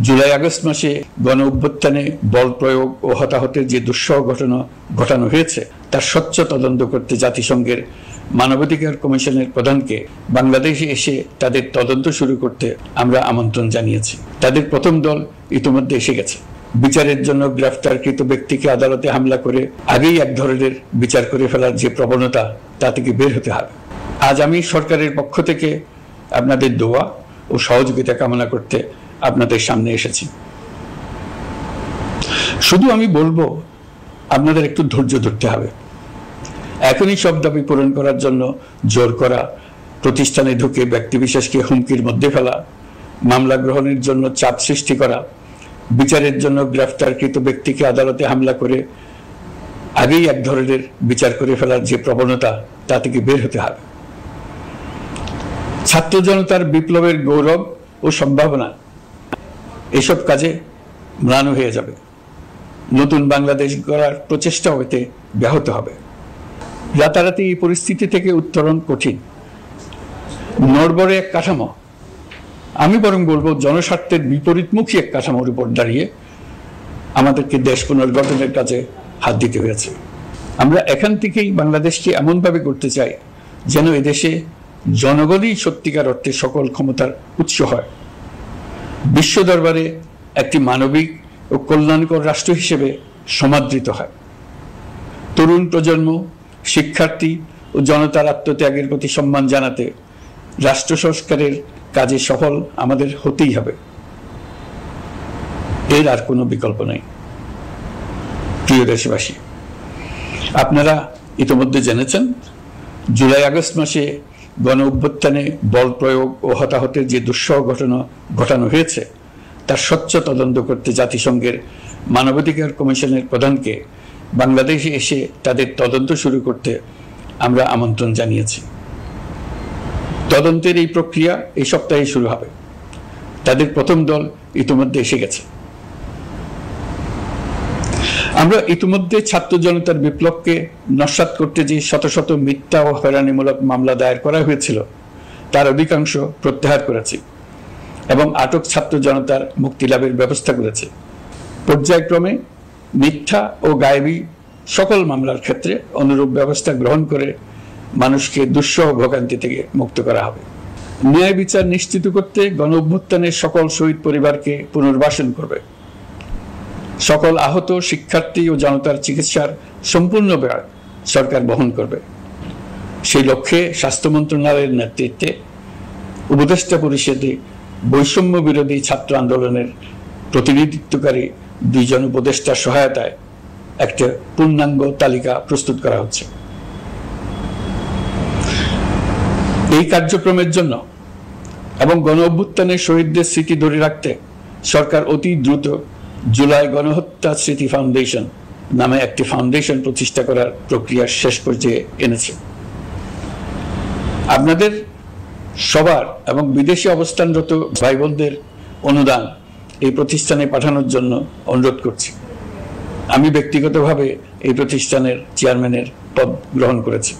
July August মাসে গণ অভ্যুত্থানে বল প্রয়োগ ও হতাহতের যে দুঃসহ ঘটনা ঘটানো হয়েছে তার স্বচ্ছ তদন্ত করতে জাতিসংঘের মানবাধিকার কমিশনের প্রধানকে বাংলাদেশে এসে তাদের তদন্ত শুরু করতে আমরা আমন্ত্রণ জানিয়েছি। তাদের প্রথম দল ইতিমধ্যে এসে গেছে। বিচারের জন্য গ্রেফতারকৃত ব্যক্তিকে আদালতে হামলা করে আগেই এক ধরনের বিচার করে ফেলার যে প্রবণতা তা থেকে বের হতে হবে। আজ আমি সরকারের পক্ষ থেকে আপনাদের দোয়া ও সহযোগিতা কামনা করতে আপনাদের সামনে এসেছি। শুধু আমি বলবো, আপনাদের একটু ধৈর্য ধরতে হবে। এখনই সব দাবি পূরণ করার জন্য জোর করা, প্রতিষ্ঠানে ঢুকে ব্যক্তিবিশেষকে হুমকির মধ্যে ফেলা, মামলা গ্রহণের জন্য চাপ সৃষ্টি করা, বিচারের জন্য গ্রেফতারকৃত ব্যক্তিকে আদালতে হামলা করে আগেই এক ধরনের বিচার করে ফেলার যে প্রবণতা তা থেকে বের হতে হবে। ছাত্র জনতার বিপ্লবের গৌরব ও সম্ভাবনা এসব কাজে ম্লান হয়ে যাবে। নতুন বাংলাদেশ গড়ার প্রচেষ্টা হতে ব্যাহত হবে। রাতারাতি এই পরিস্থিতি থেকে উত্তরণ কঠিন। নড়বড়ে এক কাঠামো, আমি বরং বলবো জনস্বার্থের বিপরীতমুখী এক কাঠামোর উপর দাঁড়িয়ে আমাদেরকে দেশ পুনর্গঠনের কাজে হাত দিতে হয়েছে। আমরা এখান থেকেই বাংলাদেশকে এমনভাবে করতে চাই যেন এদেশে জনগণই সত্যিকার অর্থে সকল ক্ষমতার উৎস হয়, বিশ্ব দরবারে একটি মানবিক ও কল্যাণকর রাষ্ট্র হিসেবে সমাদৃত হয়। তরুণ প্রজন্ম, শিক্ষার্থী ও জনতার আত্মত্যাগের প্রতি সম্মান জানাতে রাষ্ট্র সংস্কারের কাজে সফল আমাদের হতেই হবে। এর আর কোনো বিকল্প নেই। প্রিয় দেশবাসী, আপনারা ইতিমধ্যে জেনেছেন জুলাই আগস্ট মাসে গণ অভ্যুত্থানে বল প্রয়োগ ও হতাহতের যে দুঃসহ ঘটনা ঘটানো হয়েছে তার স্বচ্ছ তদন্ত করতে জাতিসংঘের মানবাধিকার কমিশনের প্রধানকে বাংলাদেশে এসে তাদের তদন্ত শুরু করতে আমরা আমন্ত্রণ জানিয়েছি। তদন্তের এই প্রক্রিয়া এই সপ্তাহে শুরু হবে। তাদের প্রথম দল ইতিমধ্যে এসে গেছে। আমরা ইতিমধ্যে ছাত্র জনতার বিপ্লবকে নস্যাৎ করতে যে শত শত মিথ্যা ও হয়রানিমূলক মামলা দায়ের করা হয়েছিল তার অধিকাংশ প্রত্যাহার করেছি এবং আটক ছাত্র জনতার মুক্তি লাভের ব্যবস্থা করেছে। পর্যায়ক্রমে মিথ্যা ও গায়েবী সকল মামলার ক্ষেত্রে অনুরূপ ব্যবস্থা গ্রহণ করে মানুষকে দুঃসহ ভোগান্তি থেকে মুক্ত করা হবে। ন্যায় বিচার নিশ্চিত করতে গণ অভ্যুত্থানের সকল শহীদ পরিবারকে পুনর্বাসন করবে। সকল আহত শিক্ষার্থী ও জনতার চিকিৎসার সম্পূর্ণ ব্যয় সরকার বহন করবে। সেই লক্ষ্যে স্বাস্থ্য মন্ত্রণালয়ের নেতৃত্বে উপদেষ্টা পরিষদে বৈষম্য বিরোধী ছাত্র আন্দোলনের প্রতিনিধিত্বকারী 2 জন উপদেষ্টার সহায়তায় একটা পূর্ণাঙ্গ তালিকা প্রস্তুত করা হচ্ছে। এই কার্যক্রমের জন্য এবং গণ অভ্যুত্থানের শহীদদের স্মৃতি ধরে রাখতে সরকার অতি দ্রুত জুলাই গণহত্যা স্মৃতি ফাউন্ডেশন নামে একটি ফাউন্ডেশন প্রতিষ্ঠা করার প্রক্রিয়া শেষ পর্যায়ে এনেছে। আপনাদের সবার এবং বিদেশে অবস্থানরত ভাই বোনদের অনুদান এই প্রতিষ্ঠানে পাঠানোর জন্য অনুরোধ করছি। আমি ব্যক্তিগতভাবে এই প্রতিষ্ঠানের চেয়ারম্যানের পদ গ্রহণ করেছি।